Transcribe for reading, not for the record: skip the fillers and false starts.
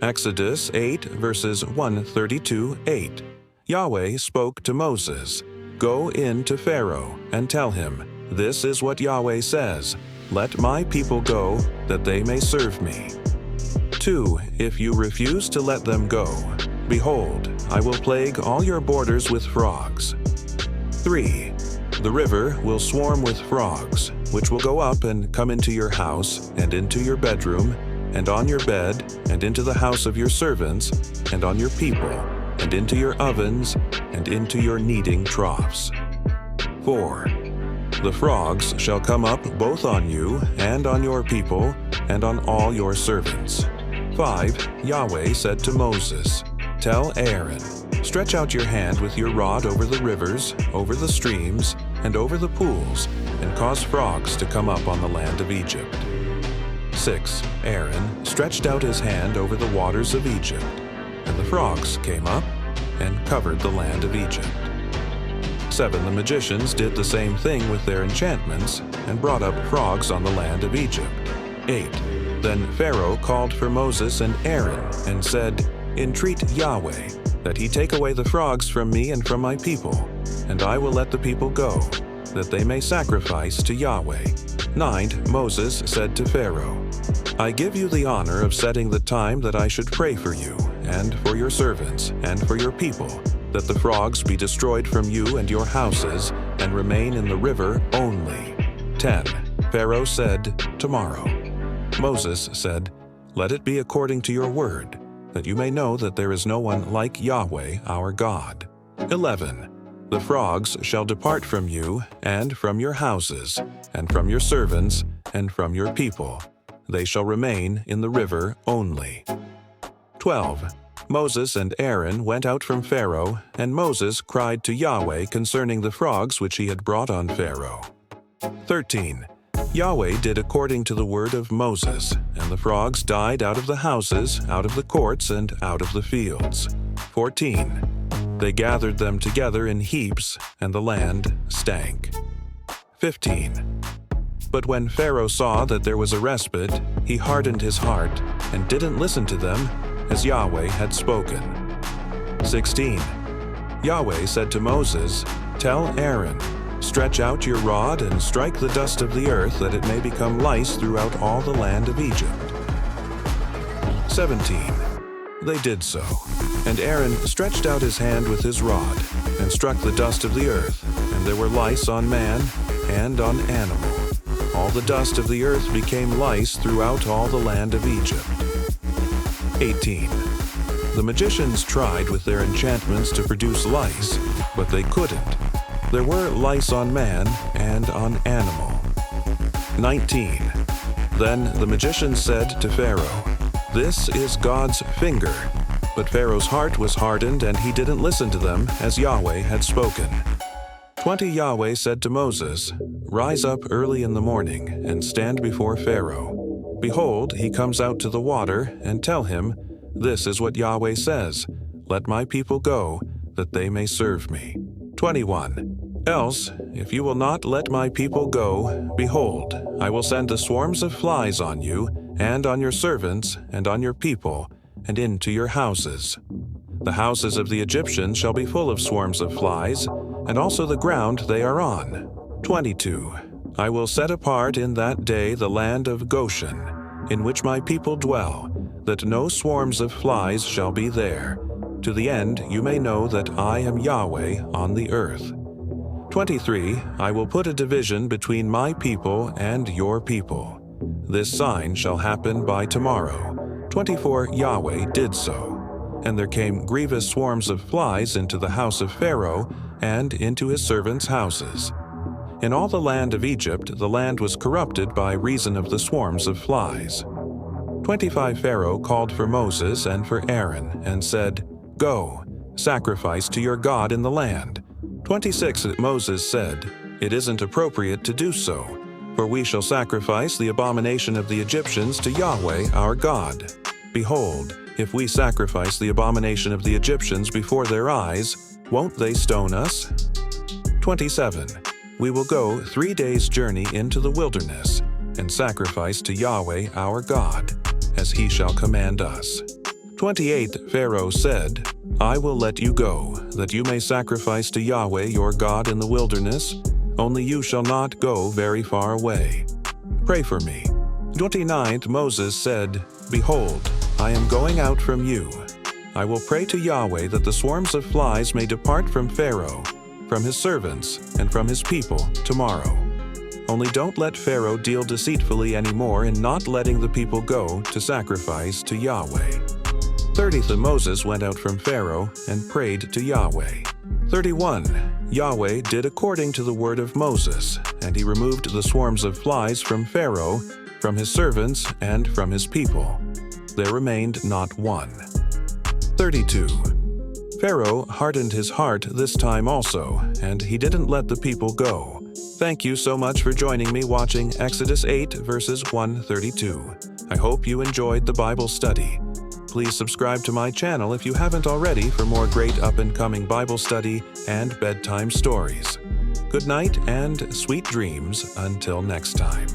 Exodus 8 verses 132-8. Yahweh spoke to Moses, "Go in to Pharaoh and tell him, this is what Yahweh says, let my people go, that they may serve me." 2. If you refuse to let them go, behold, I will plague all your borders with frogs. 3. The river will swarm with frogs, which will go up and come into your house, and into your bedroom, and on your bed, and into the house of your servants, and on your people, and into your ovens, and into your kneading troughs. 4. The frogs shall come up both on you, and on your people, and on all your servants. 5. Yahweh said to Moses, "Tell Aaron, stretch out your hand with your rod over the rivers, over the streams, and over the pools, and cause frogs to come up on the land of Egypt." 6. Aaron stretched out his hand over the waters of Egypt, and the frogs came up and covered the land of Egypt. 7. The magicians did the same thing with their enchantments, and brought up frogs on the land of Egypt. 8. Then Pharaoh called for Moses and Aaron, and said, "Entreat Yahweh, that he take away the frogs from me and from my people, and I will let the people go, that they may sacrifice to Yahweh." 9. Moses said to Pharaoh, "I give you the honor of setting the time that I should pray for you, and for your servants, and for your people, that the frogs be destroyed from you and your houses, and remain in the river only." 10. Pharaoh said, "Tomorrow." Moses said, "Let it be according to your word, that you may know that there is no one like Yahweh our God." 11. The frogs shall depart from you, and from your houses, and from your servants, and from your people. They shall remain in the river only. 12. Moses and Aaron went out from Pharaoh, and Moses cried to Yahweh concerning the frogs which he had brought on Pharaoh. 13. Yahweh did according to the word of Moses, and the frogs died out of the houses, out of the courts, and out of the fields. 14. They gathered them together in heaps, and the land stank. 15. But when Pharaoh saw that there was a respite, he hardened his heart, and didn't listen to them, as Yahweh had spoken. 16. Yahweh said to Moses, "Tell Aaron, stretch out your rod and strike the dust of the earth, that it may become lice throughout all the land of Egypt." 17. They did so, and Aaron stretched out his hand with his rod, and struck the dust of the earth, and there were lice on man and on animal. All the dust of the earth became lice throughout all the land of Egypt. 18. The magicians tried with their enchantments to produce lice, but they couldn't. There were lice on man and on animal. 19. Then the magicians said to Pharaoh, "This is God's finger." But Pharaoh's heart was hardened, and he didn't listen to them, as Yahweh had spoken. 20. Yahweh said to Moses, "Rise up early in the morning, and stand before Pharaoh. Behold, he comes out to the water, and tell him, this is what Yahweh says, let my people go, that they may serve me." 21. Else, if you will not let my people go, behold, I will send the swarms of flies on you, and on your servants, and on your people, and into your houses. The houses of the Egyptians shall be full of swarms of flies, and also the ground they are on. 22. I will set apart in that day the land of Goshen, in which my people dwell, that no swarms of flies shall be there, to the end you may know that I am Yahweh on the earth. 23. I will put a division between my people and your people. This sign shall happen by tomorrow. 24. Yahweh did so. And there came grievous swarms of flies into the house of Pharaoh and into his servants' houses. In all the land of Egypt the land was corrupted by reason of the swarms of flies. 25. Pharaoh called for Moses and for Aaron, and said, "Go, sacrifice to your God in the land." 26. Moses said, "It isn't appropriate to do so, for we shall sacrifice the abomination of the Egyptians to Yahweh our God. Behold, if we sacrifice the abomination of the Egyptians before their eyes, won't they stone us?" 27. We will go 3 days' journey into the wilderness, and sacrifice to Yahweh our God, as he shall command us. 28 Pharaoh said, I will let you go, that you may sacrifice to Yahweh your God in the wilderness, only you shall not go very far away. Pray for me. 29 Moses said, Behold, I am going out from you. I will pray to Yahweh that the swarms of flies may depart from Pharaoh, from his servants, and from his people tomorrow. Only don't let Pharaoh deal deceitfully anymore in not letting the people go to sacrifice to Yahweh. 30 Moses went out from Pharaoh and prayed to Yahweh. 31 Yahweh did according to the word of Moses, and he removed the swarms of flies from Pharaoh, from his servants, and from his people. There remained not one. 32 Pharaoh hardened his heart this time also, and he didn't let the people go. Thank you so much for joining me watching Exodus 8 verses 132. I hope you enjoyed the Bible study. Please subscribe to my channel if you haven't already for more great up-and-coming Bible study and bedtime stories. Good night and sweet dreams until next time.